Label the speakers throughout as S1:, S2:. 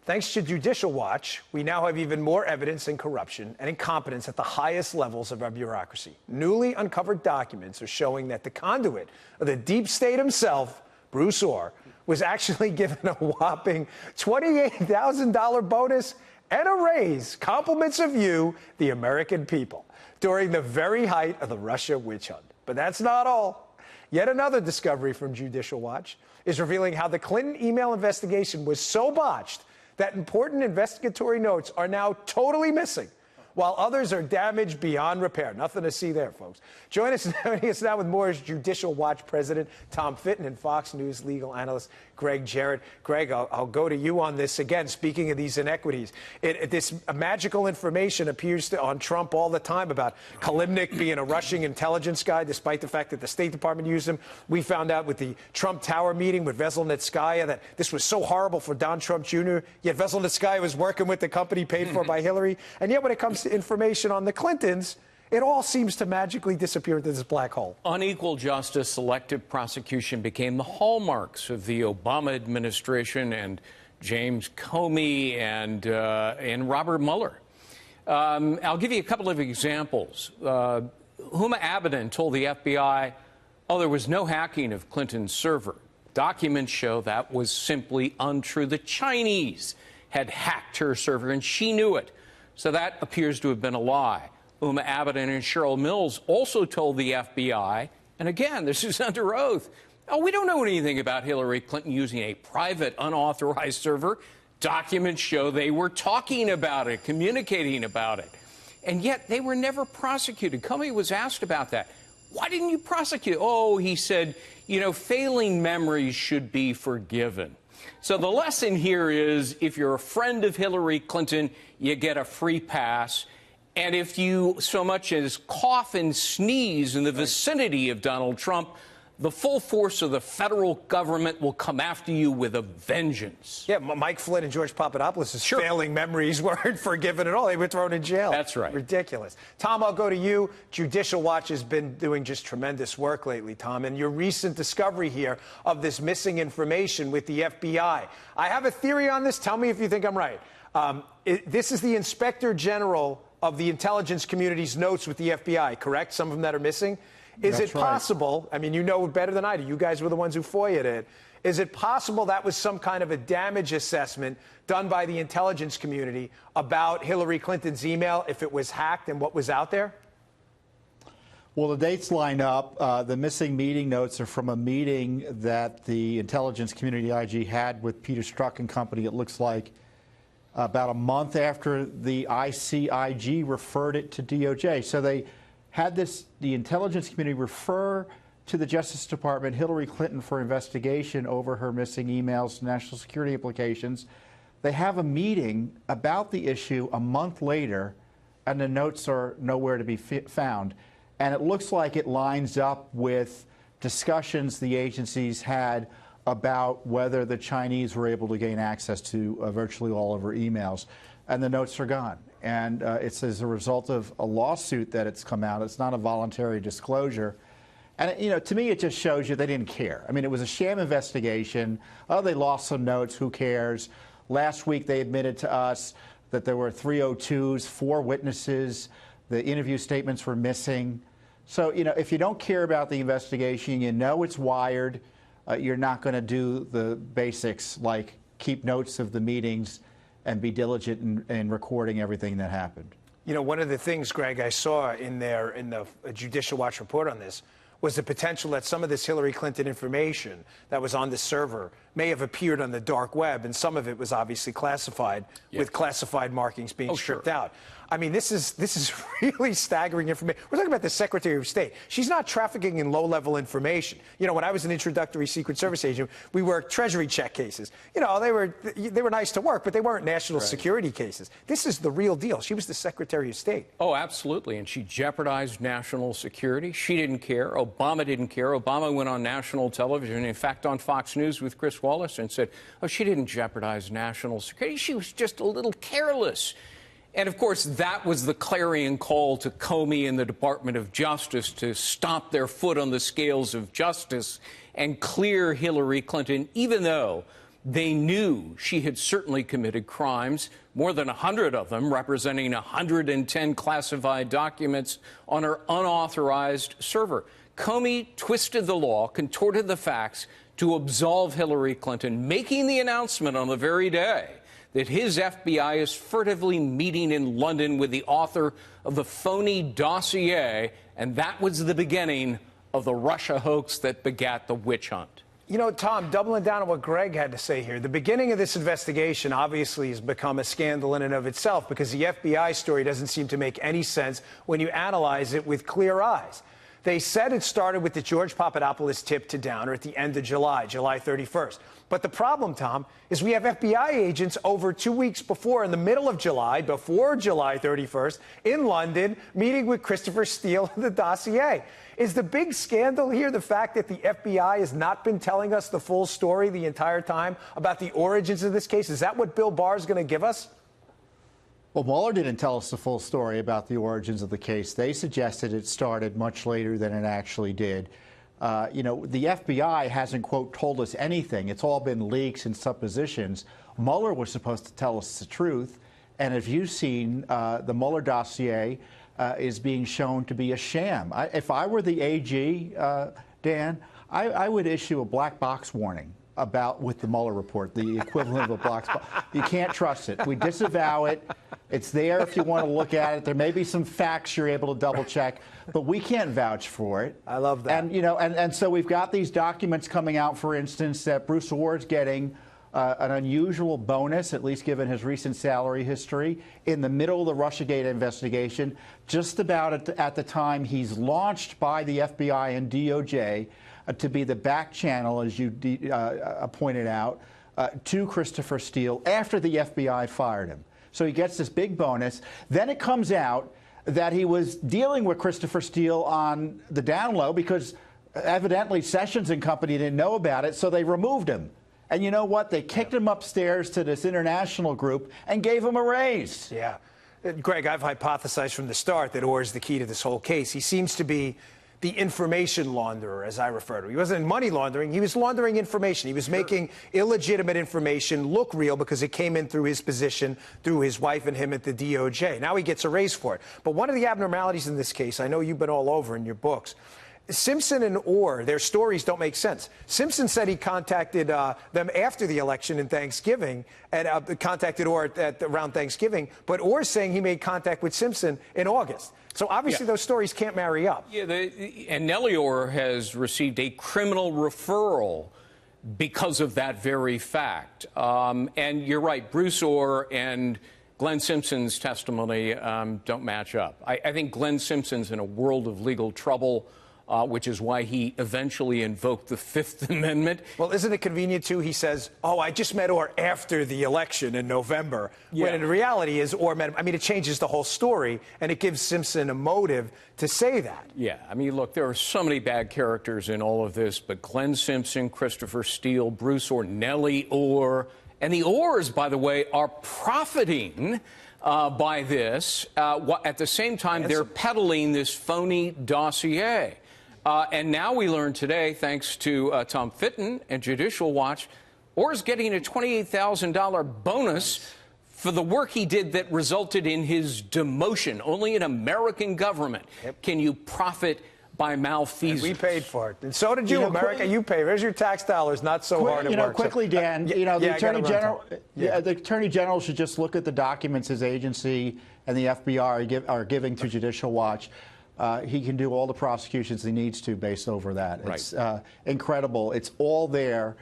S1: Thanks to Judicial Watch, we now have even more evidence in corruption and incompetence at the highest levels of our bureaucracy. Newly uncovered documents are showing that the conduit of the deep state himself, Bruce Orr, was actually given a whopping $28,000 bonus and a raise, compliments of you, the American people, during the very height of the Russia witch hunt. But that's not all. Yet another discovery from Judicial Watch is revealing how the Clinton email investigation was so botched that important investigatory notes are now totally missing, while others are damaged beyond repair. Nothing to see there, folks. Joining us now with more is Judicial Watch President Tom Fitton and Fox News legal analyst Greg Jarrett. Greg, I'll go to you on this again. Speaking of these inequities, this magical information appears on Trump all the time about Kalimnik being a Russian intelligence guy, despite the fact that the State Department used him. We found out with the Trump Tower meeting with Veselnitskaya that this was so horrible for Don Trump Jr., yet Veselnitskaya was working with the company paid for by Hillary. And yet when it comes to information on the Clintons, it all seems to magically disappear into this black hole.
S2: Unequal justice, selective prosecution became the hallmarks of the Obama administration and James Comey and Robert Mueller. I'll give you a couple of examples. Huma Abedin told the FBI, there was no hacking of Clinton's server. Documents show that was simply untrue. The Chinese had hacked her server, and she knew it. So that appears to have been a lie. Huma Abedin and Cheryl Mills also told the FBI, and again, this is under oath, we don't know anything about Hillary Clinton using a private, unauthorized server. Documents show they were talking about it, communicating about it. And yet they were never prosecuted. Comey was asked about that. Why didn't you prosecute? He said, failing memories should be forgiven. So the lesson here is if you're a friend of Hillary Clinton, you get a free pass. And if you so much as cough and sneeze in the vicinity of Donald Trump, the full force of the federal government will come after you with a vengeance.
S1: Yeah, Mike Flynn and George Papadopoulos' failing memories weren't forgiven at all. They were thrown in jail.
S2: That's right.
S1: Ridiculous. Tom, I'll go to you. Judicial Watch has been doing just tremendous work lately, Tom, and your recent discovery here of this missing information with the FBI. I have a theory on this. Tell me if you think I'm right. This is the Inspector General of the intelligence community's notes with the FBI, correct? Some of them that are missing. Is it possible, I mean, you know better than I do, you guys were the ones who FOIA'd it. Is it possible that was some kind of a damage assessment done by the intelligence community about Hillary Clinton's email, if it was hacked and what was out there?
S3: Well, the dates line up. The missing meeting notes are from a meeting that the intelligence community IG had with Peter Strzok and company, it looks like, about a month after the ICIG referred it to DOJ. So they had the intelligence community refer to the Justice Department Hillary Clinton for investigation over her missing emails, national security implications. They have a meeting about the issue a month later, and the notes are nowhere to be found. And it looks like it lines up with discussions the agencies had about whether the Chinese were able to gain access to virtually all of her emails. And the notes are gone. And it's as a result of a lawsuit that it's come out. It's not a voluntary disclosure. And, to me, it just shows you they didn't care. I mean, it was a sham investigation. They lost some notes. Who cares? Last week, they admitted to us that there were 302s, 4 witnesses. The interview statements were missing. So, if you don't care about the investigation, it's wired. You're not going to do the basics like keep notes of the meetings and be diligent in recording everything that happened.
S1: One of the things, Greg, I saw in the Judicial Watch report on this was the potential that some of this Hillary Clinton information that was on the server may have appeared on the dark web, and some of it was obviously classified, with classified markings being stripped out. I mean, this is really staggering information. We're talking about the Secretary of State. She's not trafficking in low-level information. When I was an introductory Secret Service agent, we worked Treasury check cases. They were nice to work, but they weren't national security cases. This is the real deal. She was the Secretary of State.
S2: Oh, absolutely. And she jeopardized national security. She didn't care. Obama didn't care. Obama went on national television, in fact, on Fox News with Chris Wallace, and said, she didn't jeopardize national security. She was just a little careless. And, of course, that was the clarion call to Comey and the Department of Justice to stomp their foot on the scales of justice and clear Hillary Clinton, even though They knew she had certainly committed crimes, more than 100 of them, representing 110 classified documents on her unauthorized server. Comey twisted the law, contorted the facts to absolve Hillary Clinton, making the announcement on the very day that his FBI is furtively meeting in London with the author of the phony dossier, and that was the beginning of the Russia hoax that begat the witch hunt.
S1: You know, Tom, doubling down on what Greg had to say here, the beginning of this investigation obviously has become a scandal in and of itself because the FBI story doesn't seem to make any sense when you analyze it with clear eyes. They said it started with the George Papadopoulos tip to Downer at the end of July 31st. But the problem, Tom, is we have FBI agents over 2 weeks before, in the middle of July, before July 31st, in London, meeting with Christopher Steele and the dossier. Is the big scandal here the fact that the FBI has not been telling us the full story the entire time about the origins of this case? Is that what Bill Barr is going to give us?
S3: Well, Mueller didn't tell us the full story about the origins of the case. They suggested it started much later than it actually did. The FBI hasn't, quote, told us anything. It's all been leaks and suppositions. Mueller was supposed to tell us the truth. And if you've seen the Mueller dossier is being shown to be a sham. If I were the AG, Dan, I would issue a black box warning with the Mueller report, the equivalent of a black box. You can't trust it. We disavow it. It's there if you want to look at it. There may be some facts you're able to double check, but we can't vouch for it.
S1: I love that.
S3: And so we've got these documents coming out, for instance, that Bruce Orr's getting an unusual bonus, at least given his recent salary history, in the middle of the Russiagate investigation, just about at the time he's launched by the FBI and DOJ to be the back channel, as you pointed out, to Christopher Steele after the FBI fired him. So he gets this big bonus. Then it comes out that he was dealing with Christopher Steele on the down low because evidently Sessions and company didn't know about it, so they removed him. And you know what? They kicked him upstairs to this international group and gave him a raise.
S1: Yeah. Greg, I've hypothesized from the start that Orr is the key to this whole case. He seems to be the information launderer, as I refer to. He wasn't money laundering. He was laundering information. He was making illegitimate information look real because it came in through his position, through his wife and him at the DOJ. Now he gets a raise for it. But one of the abnormalities in this case, I know you've been all over in your books, Simpson and Orr, their stories don't make sense. Simpson said he contacted them after the election in Thanksgiving and contacted Orr around Thanksgiving, but Orr's saying he made contact with Simpson in August. So obviously those stories can't marry up.
S2: Yeah, and Nellie Orr has received a criminal referral because of that very fact. And you're right, Bruce Orr and Glenn Simpson's testimony don't match up. I think Glenn Simpson's in a world of legal trouble. Which is why he eventually invoked the Fifth Amendment.
S1: Well, isn't it convenient, too? He says, oh, I just met Orr after the election in November. Yeah. When in reality is Orr met him. I mean, it changes the whole story, and it gives Simpson a motive to say that.
S2: Yeah. I mean, look, there are so many bad characters in all of this, but Glenn Simpson, Christopher Steele, Bruce Orr, Nellie Orr, and the Orrs, by the way, are profiting by this. At the same time, they're peddling this phony dossier. And now we learn today, thanks to Tom Fitton and Judicial Watch, Orr's getting a $28,000 bonus for the work he did that resulted in his demotion. Only in American government can you profit by malfeasance.
S1: And we paid for it. And so did you, America. You paid. There's your tax dollars. Not so hard at work.
S3: Quickly, Dan, the Attorney General, the Attorney General should just look at the documents his agency and the FBI are giving to Judicial Watch. He can do all the prosecutions he needs to based over that. Right. It's incredible. It's all there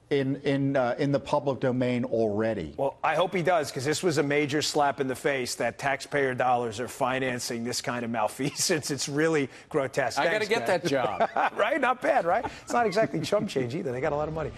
S3: in the public domain already.
S1: Well, I hope he does, because this was a major slap in the face that taxpayer dollars are financing this kind of malfeasance. It's really grotesque.
S2: I got to get that job.
S1: Right? Not bad, right? It's not exactly chump change either. They got a lot of money.